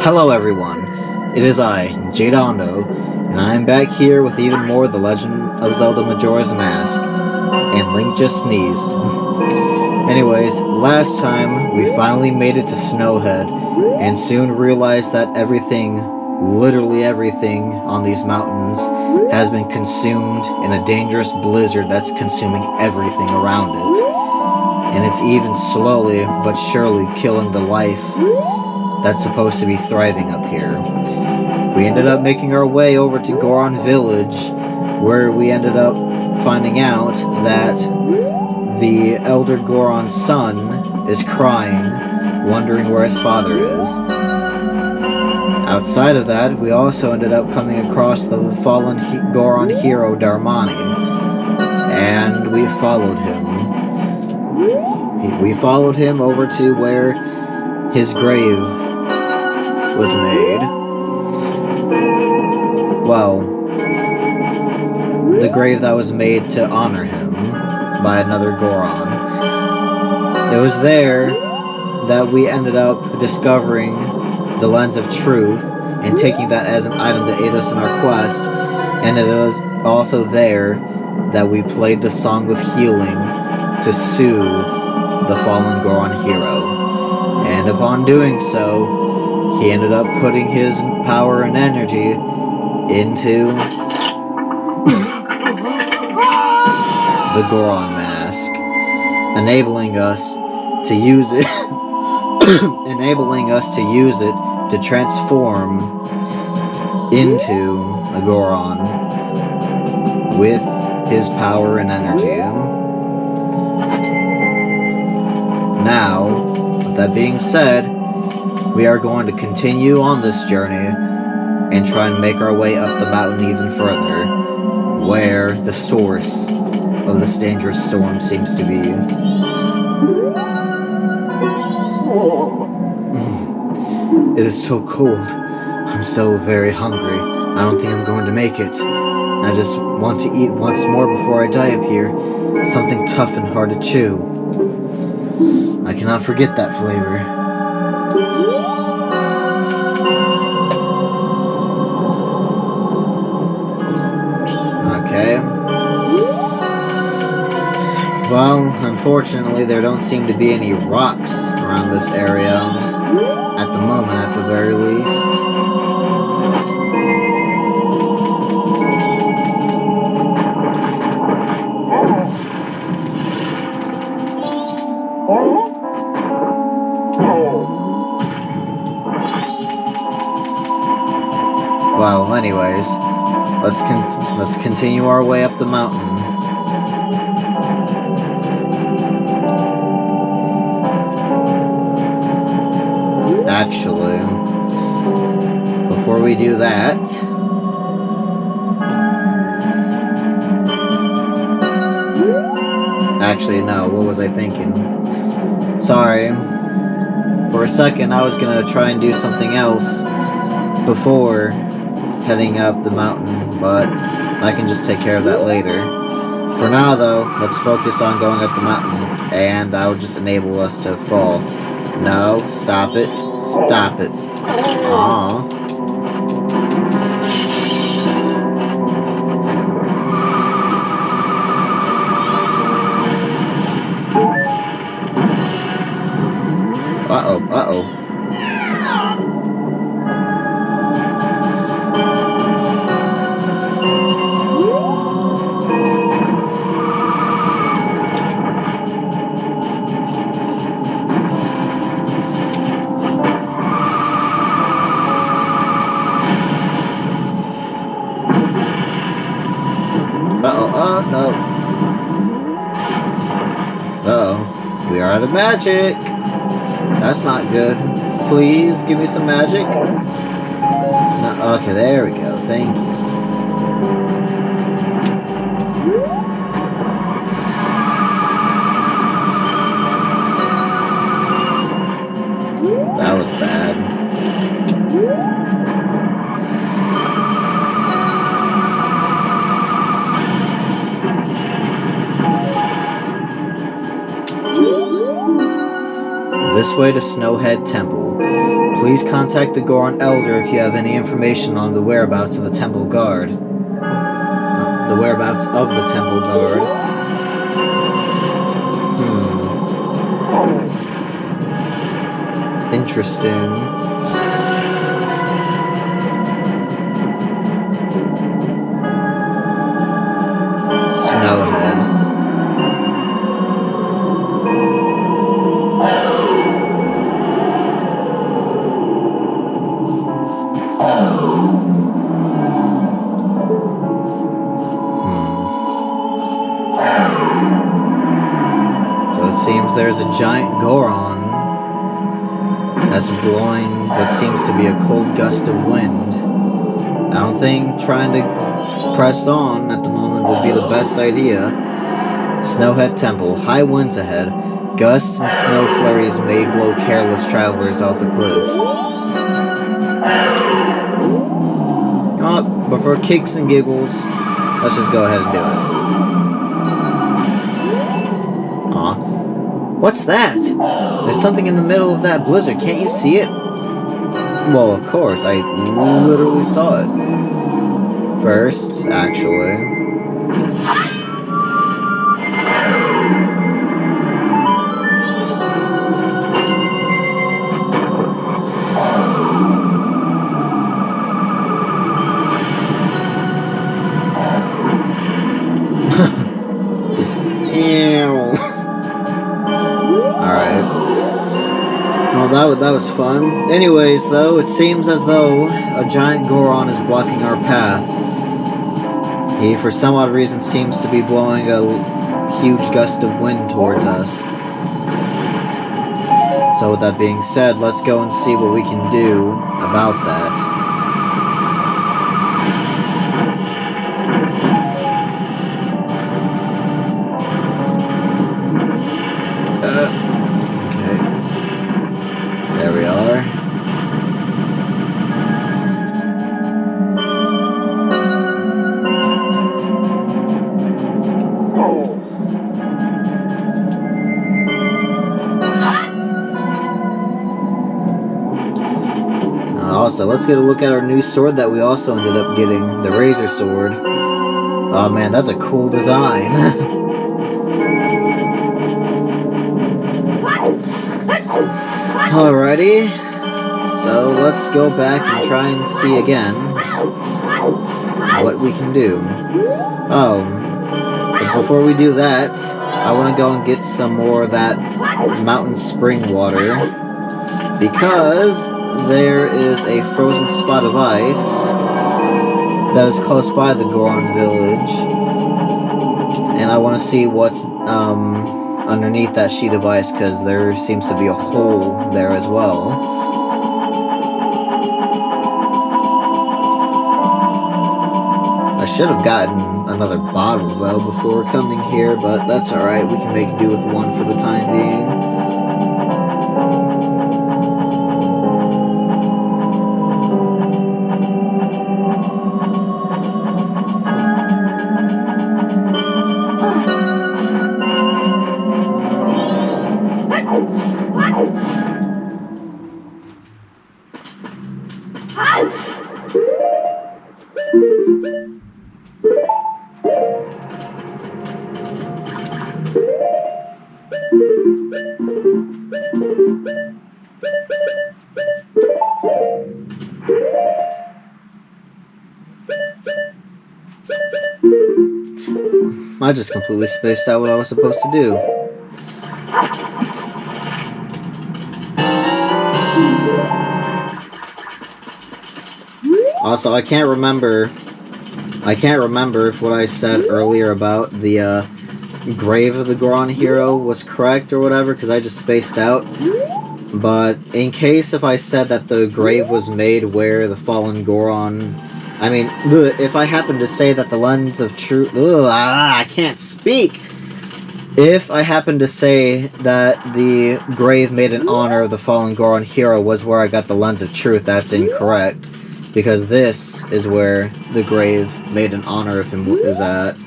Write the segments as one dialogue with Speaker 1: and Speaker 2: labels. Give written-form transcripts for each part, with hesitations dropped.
Speaker 1: Hello everyone, it is I, Jadondo, and I am back here with even more The Legend of Zelda Majora's Mask, and Link just sneezed. Anyways, last time we finally made it to Snowhead, and soon realized that everything, literally everything on these mountains, has been consumed in a dangerous blizzard that's consuming everything around it. And it's even slowly but surely killing the life that's supposed to be thriving up here. We ended up making our way over to Goron Village, where we ended up finding out that the Elder Goron's son is crying, wondering where his father is. Outside of that, we also ended up coming across the fallen Goron hero Darmani, and we followed him. We followed him over to where his grave was made. Well, the grave that was made to honor him by another Goron. It was there that we ended up discovering the Lens of Truth and taking that as an item to aid us in our quest, and it was also there that we played the Song of Healing to soothe the fallen Goron hero. And upon doing so, he ended up putting his power and energy into the Goron mask, enabling us to use it to transform into a Goron with his power and energy. Now, with that being said, we are going to continue on this journey and try and make our way up the mountain even further, where the source of this dangerous storm seems to be. It is so cold. I'm so very hungry. I don't think I'm going to make it. I just want to eat once more before I die up here. Something tough and hard to chew. I cannot forget that flavor. Okay. Well, unfortunately, there don't seem to be any rocks around this area. At the moment, at the very least. Well, anyways, let's continue our way up the mountain. Actually, before we do that, actually no, what was I thinking? Sorry, for a second I was gonna try and do something else before heading up the mountain, but I can just take care of that later. For now though, let's focus on going up the mountain, and that would just enable us to fall. No, stop it. Stop it. Aww. Uh-oh, uh-oh. No. Uh-oh. We are out of magic. That's not good. Please give me some magic. No, okay, there we go. Thank you. That was bad. This way to Snowhead Temple. Please contact the Goron Elder if you have any information on the whereabouts of the Temple Guard. The whereabouts of the Temple Guard. Interesting. Snowhead. So it seems there's a giant Goron that's blowing what seems to be a cold gust of wind. I don't think trying to press on at the moment would be the best idea. Snowhead Temple. High winds ahead. Gusts and snow flurries may blow careless travelers off the cliff. You know what? But for kicks and giggles, let's just go ahead and do it. Aw. What's that? There's something in the middle of that blizzard. Can't you see it? Well, of course. I literally saw it. First, actually. That was fun. Anyways, though, it seems as though a giant Goron is blocking our path. He, for some odd reason, seems to be blowing a huge gust of wind towards us. So with that being said, let's go and see what we can do about that. There we are. And also, let's get a look at our new sword that we also ended up getting, the Razor Sword. Oh man, that's a cool design. Alrighty, so let's go back and try and see again what we can do. Oh, but before we do that, I want to go and get some more of that mountain spring water, because there is a frozen spot of ice that is close by the Goron village, and I want to see what's underneath that sheet of ice, because there seems to be a hole there as well. I should have gotten another bottle though before coming here, but that's alright, we can make do with one for the time being. I just completely spaced out what I was supposed to do. Also, I can't remember if what I said earlier about the grave of the Goron hero was correct or whatever, because I just spaced out. But in case if I said that the grave was made where the fallen Goron, I mean, if I happen to say that the lens of truth, I can't speak. If I happen to say that the grave made in honor of the fallen Goron hero was where I got the lens of truth, that's incorrect. Because this is where the grave made in honor of him is at.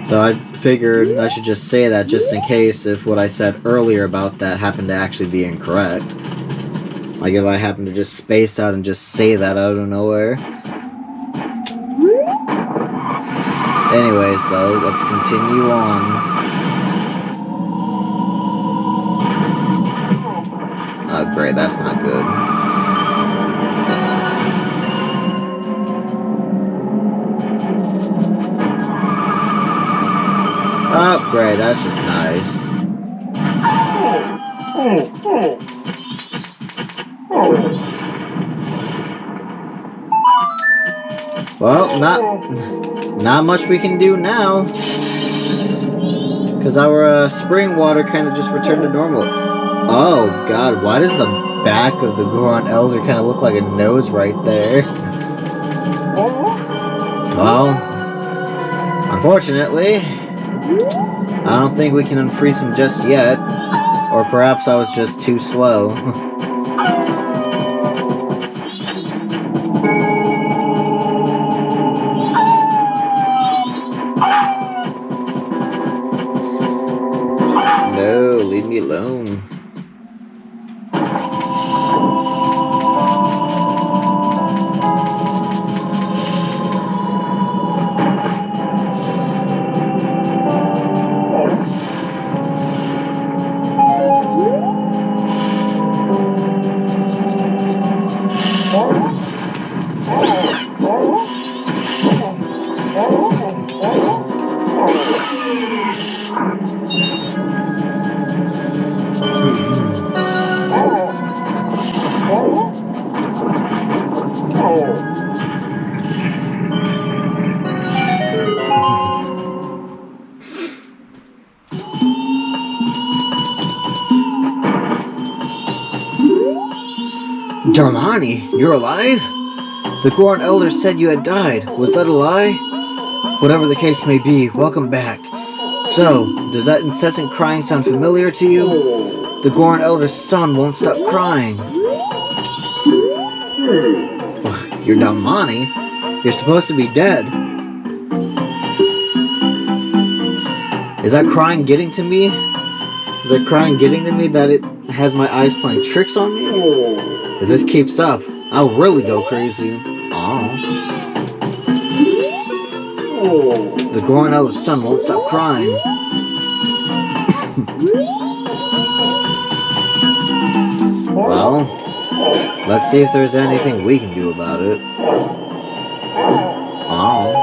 Speaker 1: So I figured I should just say that just in case if what I said earlier about that happened to actually be incorrect. Like if I happen to just space out and just say that out of nowhere. Anyways, though, let's continue on. Oh, great, that's not good. Oh, great, that's just nice. Well, not much we can do now. Because our spring water kind of just returned to normal. Oh, God, why does the back of the Goron Elder kind of look like a nose right there? Well, unfortunately, I don't think we can unfreeze him just yet. Or perhaps I was just too slow. No, leave me alone. Darmani, you're alive? The Goron Elder said you had died. Was that a lie? Whatever the case may be, welcome back. So, does that incessant crying sound familiar to you? The Goron Elder's son won't stop crying. You're Darmani? You're supposed to be dead. Is that crying getting to me? Is that crying getting to me that it has my eyes playing tricks on me? If this keeps up, I'll really go crazy. Aww. The Goron Elder's son won't stop crying. Well, let's see if there's anything we can do about it. Aww.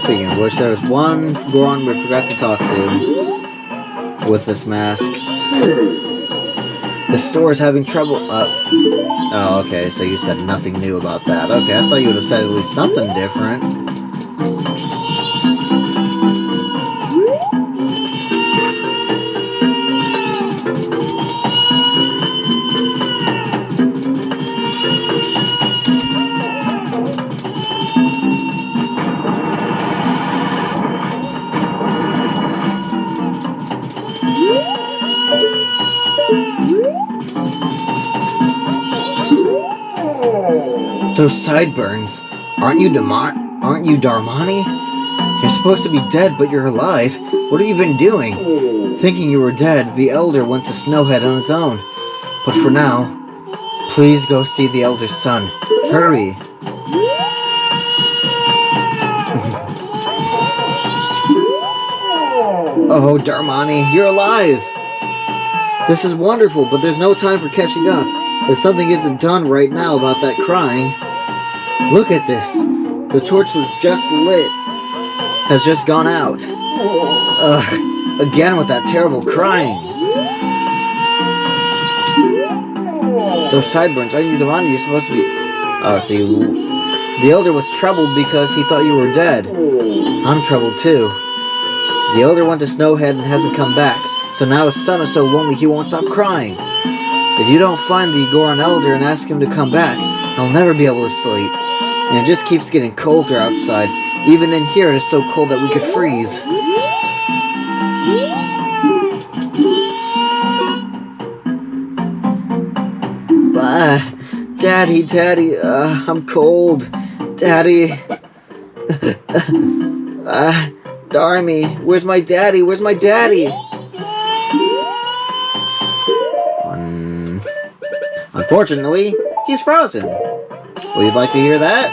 Speaker 1: Speaking of which, there was one Goron we forgot to talk to with this mask. The store is having trouble. Oh, okay, so you said nothing new about that. Okay, I thought you would have said at least something different. Those sideburns. Aren't you Darmani? You're supposed to be dead, but you're alive. What have you been doing? Thinking you were dead, the Elder went to Snowhead on his own. But for now, please go see the Elder's son. Hurry. Oh, Darmani, you're alive! This is wonderful, but there's no time for catching up. If something isn't done right now about that crying... Look at this. The torch was just lit. Has just gone out. Again with that terrible crying. Those sideburns, aren't you the one? You're supposed to be... Oh, see, the Elder was troubled because he thought you were dead. I'm troubled too. The Elder went to Snowhead and hasn't come back, so now his son is so lonely he won't stop crying. If you don't find the Goron Elder and ask him to come back, he'll never be able to sleep. And it just keeps getting colder outside. Even in here, it is so cold that we could freeze. Daddy, I'm cold. Daddy. Darn me. Where's my daddy? Where's my daddy? Unfortunately, he's frozen. Would you like to hear that?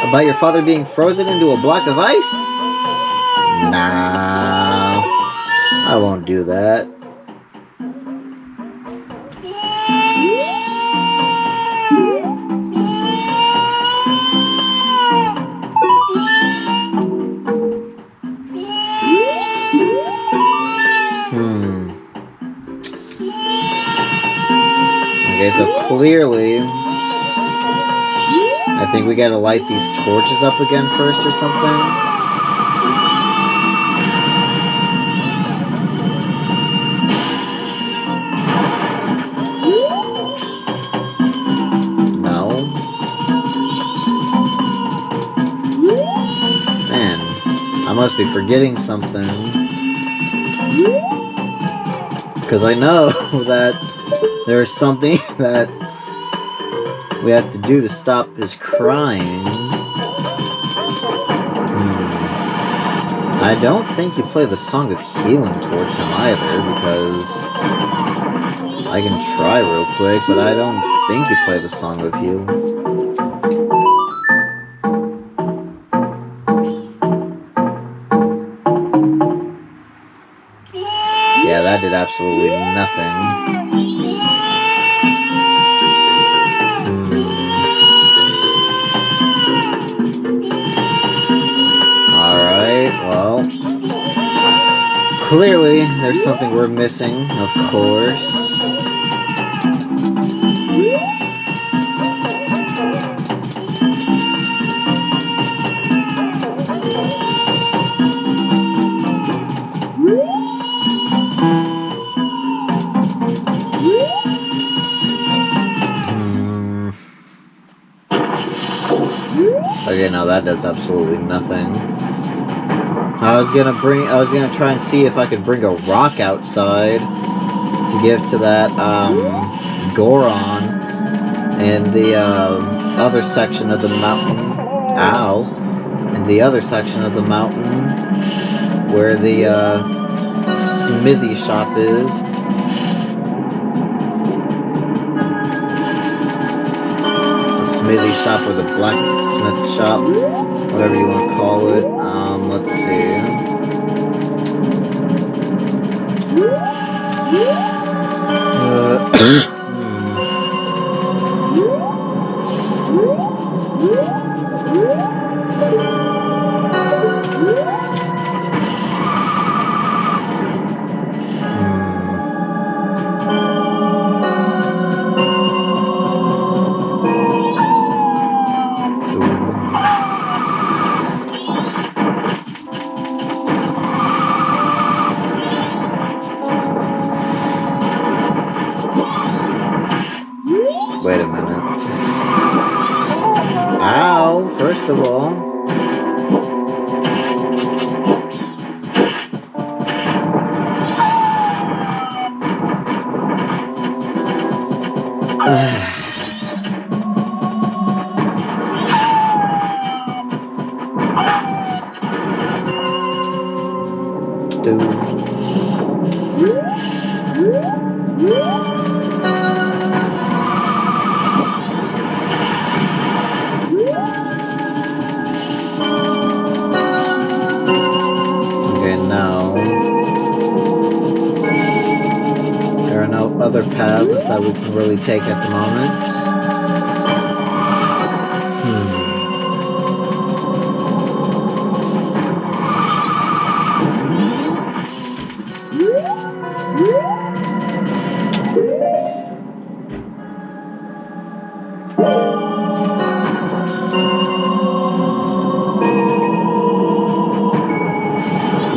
Speaker 1: About your father being frozen into a block of ice? Nah, I won't do that. Okay, so clearly, I think we gotta light these torches up again first or something. No. Man, I must be forgetting something. Because I know that there's something that we have to do to stop his crying. I don't think you play the Song of Healing towards him either, because I can try real quick, but I don't think you play the Song of Healing. Yeah, that did absolutely nothing. Well, clearly there's something we're missing, of course. Okay, no, that does absolutely nothing. I was gonna try and see if I could bring a rock outside to give to that, Goron in the, other section of the mountain. Ow. In the other section of the mountain where the, smithy shop is. The smithy shop or the blacksmith shop. Whatever you want to call it. Let's see. Wait a minute. Ow, first of all. Other paths that we can really take at the moment.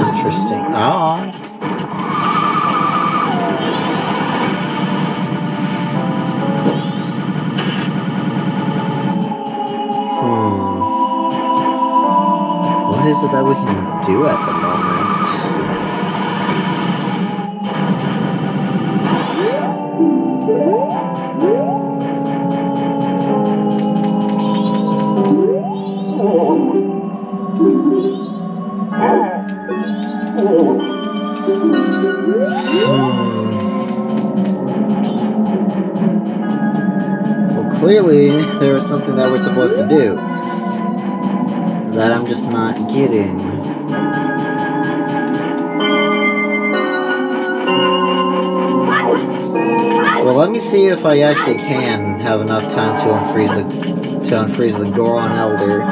Speaker 1: Interesting. Oh. what is it that we can do at the moment? Well, clearly there is something that we're supposed to do that I'm just not getting. Well, let me see if I actually can have enough time to unfreeze the Goron Elder.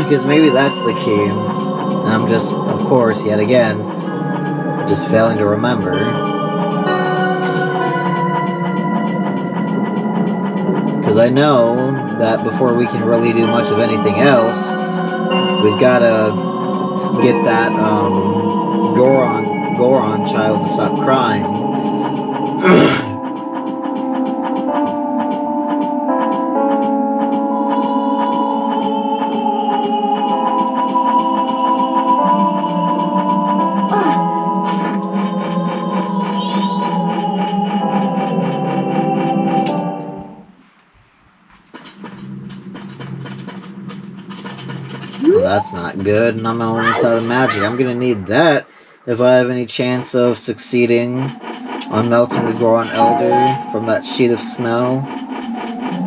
Speaker 1: Because maybe that's the key. And I'm just, of course, yet again, just failing to remember. Because I know that before we can really do much of anything else, we've got to get that Goron child to stop crying. Well, that's not good, and I'm almost out of magic. I'm gonna need that if I have any chance of succeeding on melting the Goron Elder from that sheet of snow.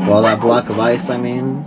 Speaker 1: Well, that block of ice, I mean.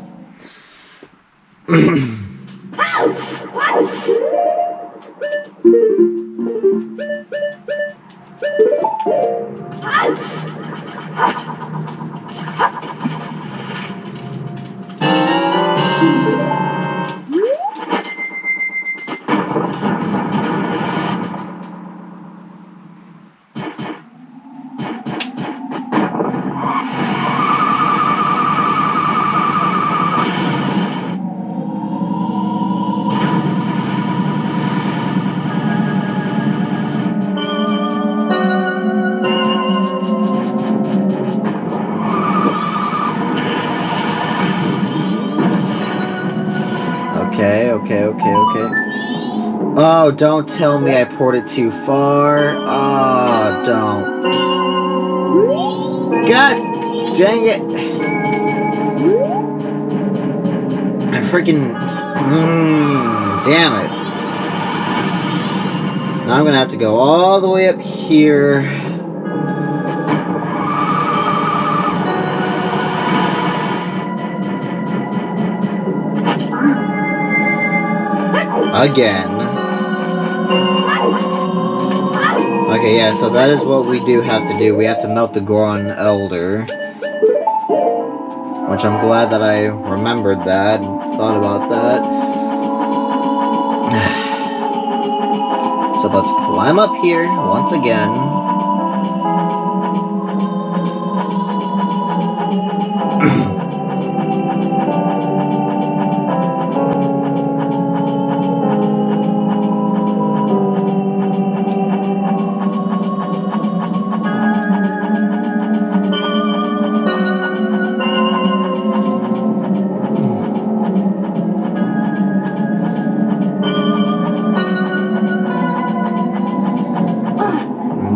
Speaker 1: Okay. Oh, don't tell me I poured it too far. Oh, don't. God dang it. I freaking... damn it. Now I'm gonna have to go all the way up here. Again. Okay, yeah, so that is what we do have to do. We have to melt the Goron Elder. Which I'm glad that I remembered that and thought about that. So let's climb up here once again.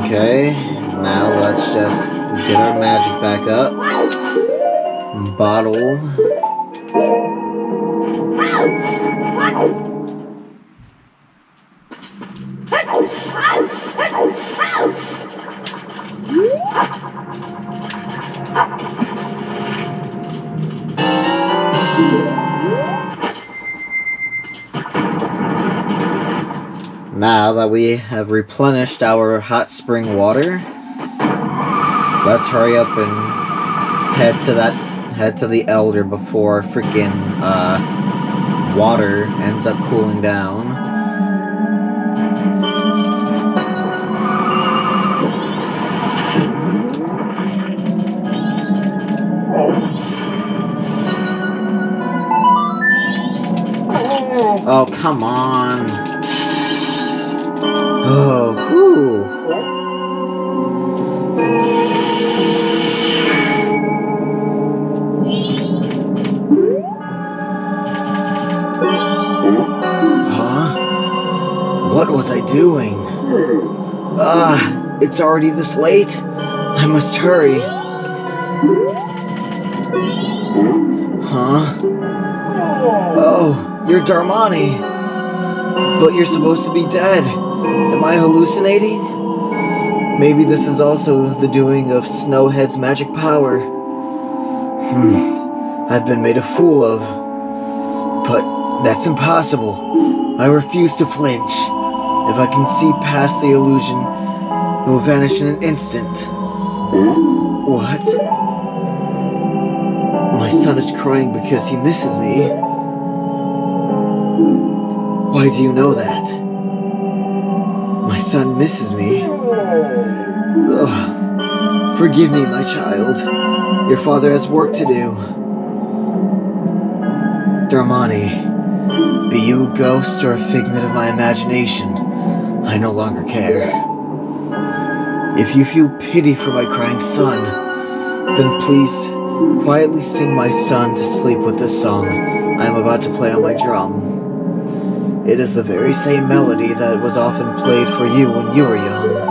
Speaker 1: Okay, now let's just get our magic back up. Bottle. Now that we have replenished our hot spring water, let's hurry up and head to the Elder before freaking water ends up cooling down. Oh, come on. Oh, whew. was I doing? It's already this late? I must hurry. Huh? Oh, you're Darmani. But you're supposed to be dead. Am I hallucinating? Maybe this is also the doing of Snowhead's magic power. I've been made a fool of. But that's impossible. I refuse to flinch. If I can see past the illusion, it will vanish in an instant. What? My son is crying because he misses me. Why do you know that? My son misses me. Ugh. Forgive me, my child. Your father has work to do. Darmani, be you a ghost or a figment of my imagination, I no longer care. If you feel pity for my crying son, then please quietly sing my son to sleep with this song I am about to play on my drum. It is the very same melody that was often played for you when you were young.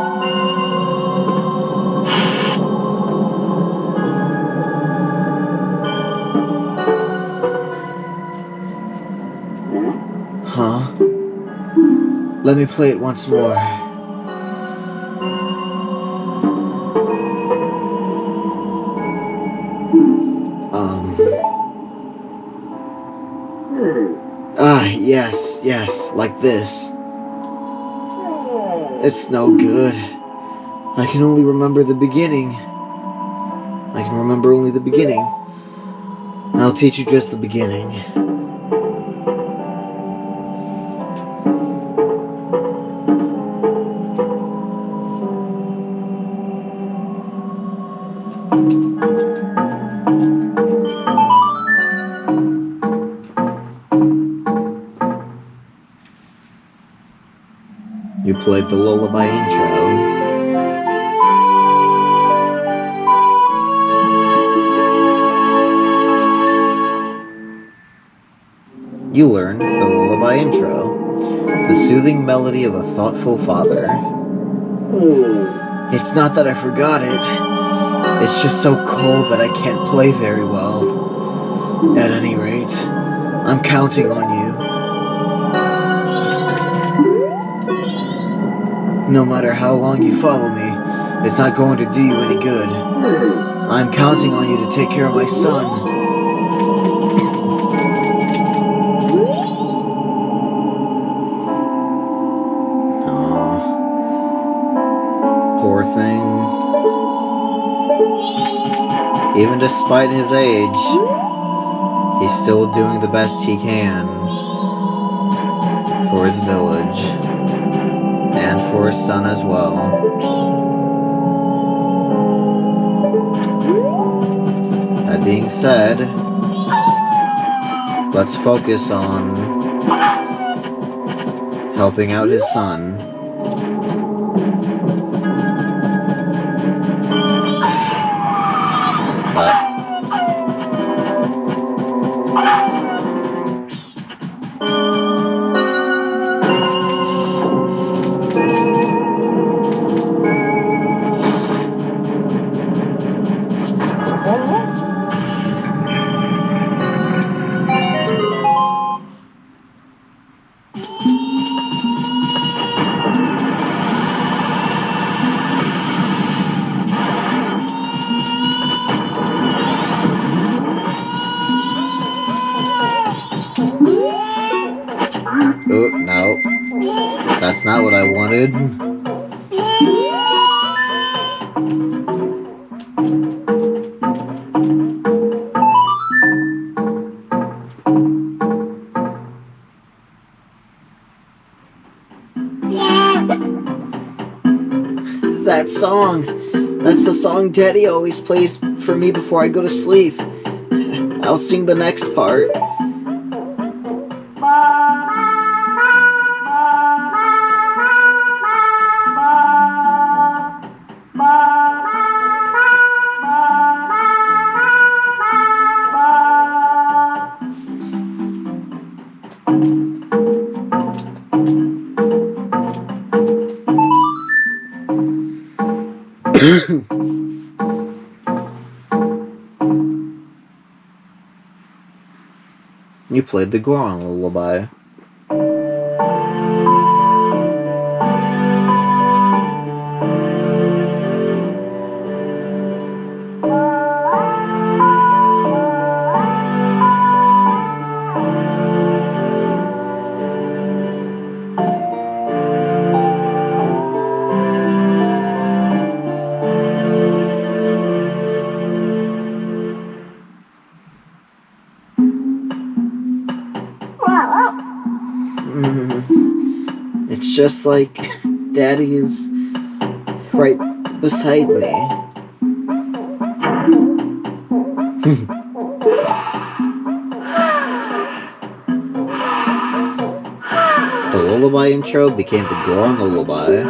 Speaker 1: Huh? Let me play it once more. Yes, like this. It's no good. I can only remember the beginning. I can remember only the beginning. I'll teach you just the beginning. You played the Lullaby intro. You learned the Lullaby intro, the soothing melody of a thoughtful father. It's not that I forgot it. It's just so cold that I can't play very well. At any rate, I'm counting on you. No matter how long you follow me, it's not going to do you any good. I'm counting on you to take care of my son. Aww. Poor thing. Even despite his age, he's still doing the best he can for his village. And for his son as well. That being said, let's focus on helping out his son. Oh, no. That's not what I wanted. That song. That's the song Daddy always plays for me before I go to sleep. I'll sing the next part. You played the Goron Lullaby. It's just like Daddy is right beside me. The lullaby intro became the Goron Lullaby.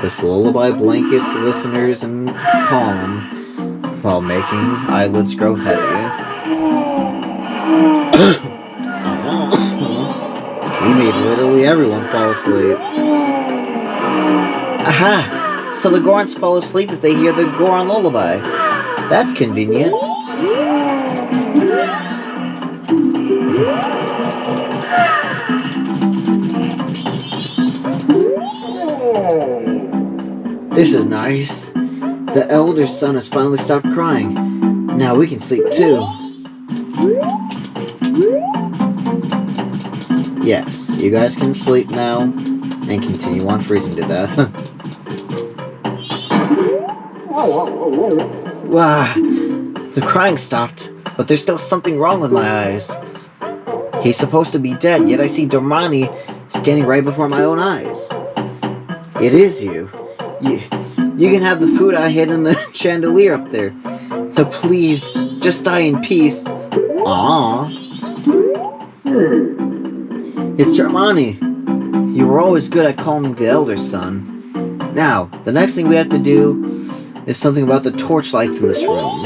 Speaker 1: This lullaby blankets listeners in calm while making eyelids grow heavy. We made literally everyone fall asleep. Aha! So the Gorons fall asleep if they hear the Goron Lullaby. That's convenient. This is nice. The elder son has finally stopped crying. Now we can sleep too. Yes, you guys can sleep now and continue on freezing to death. Wow, the crying stopped, but there's still something wrong with my eyes. He's supposed to be dead, yet I see Dormani standing right before my own eyes. It is you. You can have the food I hid in the chandelier up there. So please, just die in peace. Aww. It's Dormani. You were always good at calming the elder son. Now, the next thing we have to do is something about the torchlights in this room.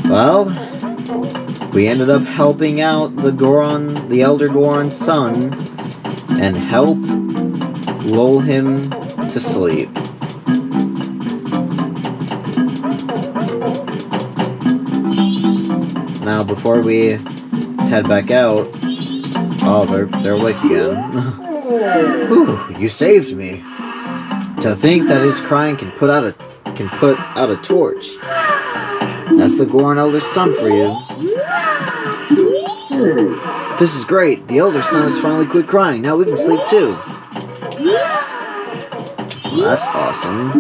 Speaker 1: Well, we ended up helping out the elder Goron's son, and helped lull him to sleep. Now, before we head back out, oh, they're awake again. Ooh, you saved me. To think that his crying can put out a torch. That's the Goron elder's son for you. This is great. The elder son has finally quit crying. Now we can sleep too. Well, that's awesome.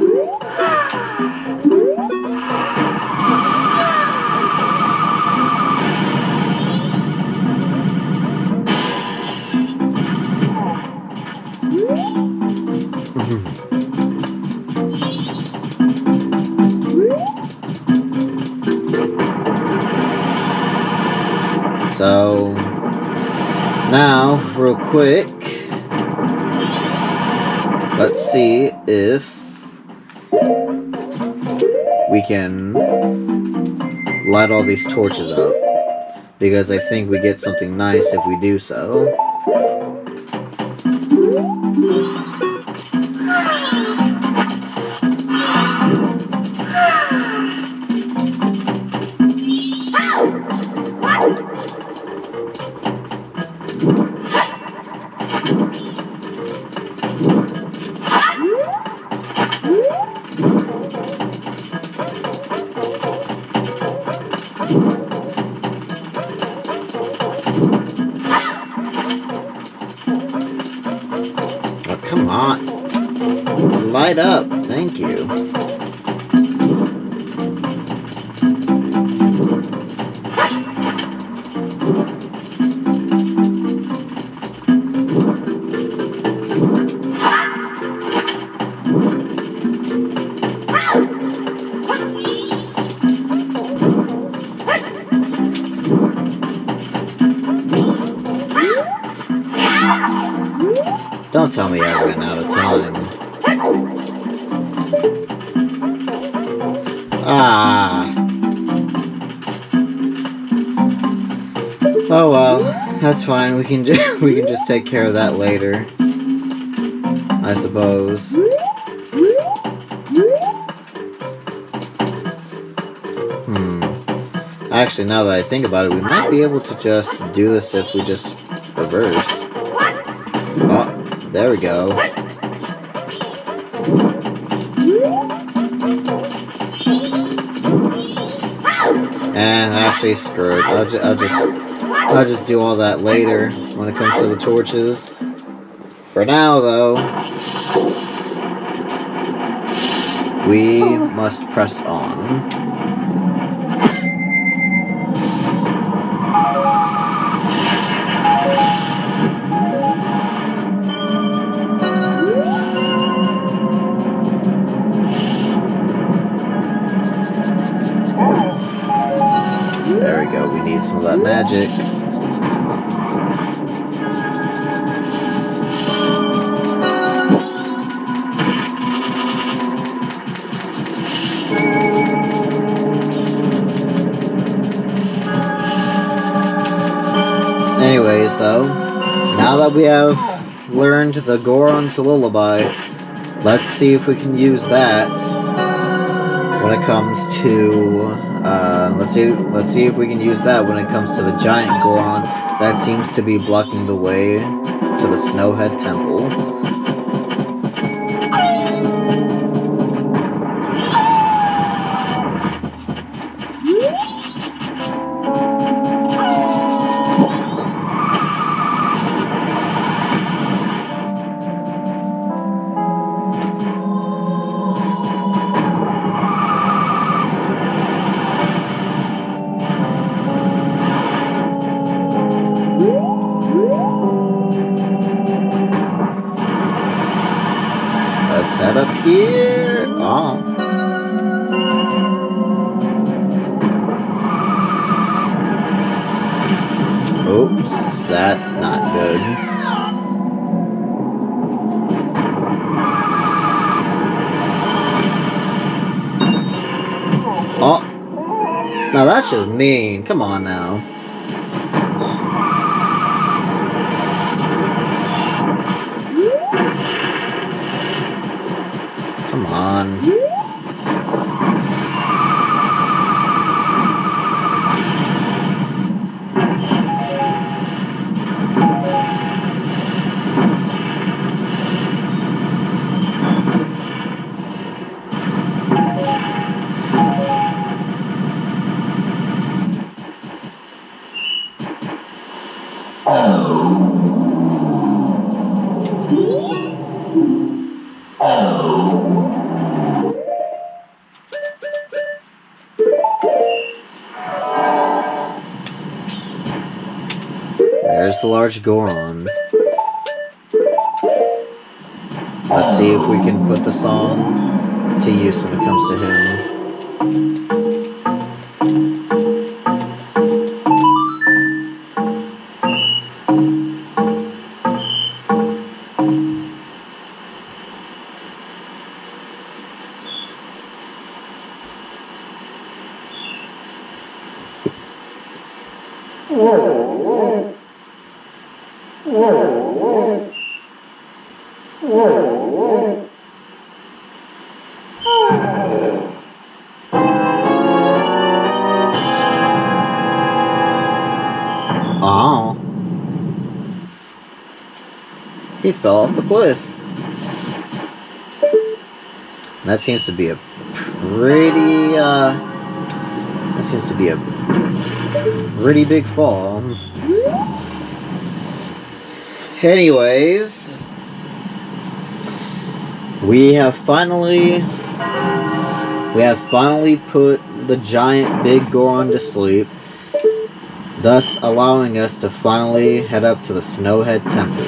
Speaker 1: So, now, real quick, let's see if we can light all these torches up, because I think we get something nice if we do so. Come on. Light up. Thank you. Don't tell me I ran out of time. Ah. Oh well, that's fine. We can just take care of that later, I suppose. Actually, now that I think about it, we might be able to just do this if we just reverse. Oh, there we go. And actually, screw it. I'll just do all that later when it comes to the torches. For now, though, we must press on. There we go, we need some of that magic. Anyways, though, now that we have learned the Goron's Lullaby, let's see if we can use that when it comes to let's see if we can use that when it comes to the giant Goron that seems to be blocking the way to the Snowhead Temple. Let's head up here. Oh. Oops, that's not good. Oh. Now that's just mean. Come on now. Come on. There's the large Goron. Let's see if we can put the song to use when it comes to him. Oh. He fell off the cliff. That seems to be a pretty big fall. Anyways, we have finally put the giant big Goron to sleep, thus allowing us to finally head up to the Snowhead Temple.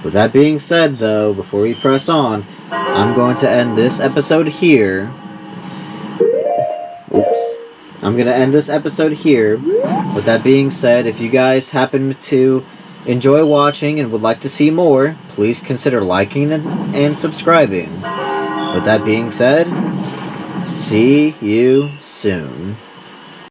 Speaker 1: With that being said, though, before we press on, I'm going to end this episode here. Oops. I'm going to end this episode here. With that being said, if you guys happen to enjoy watching and would like to see more, please consider liking and subscribing. With that being said, see you soon.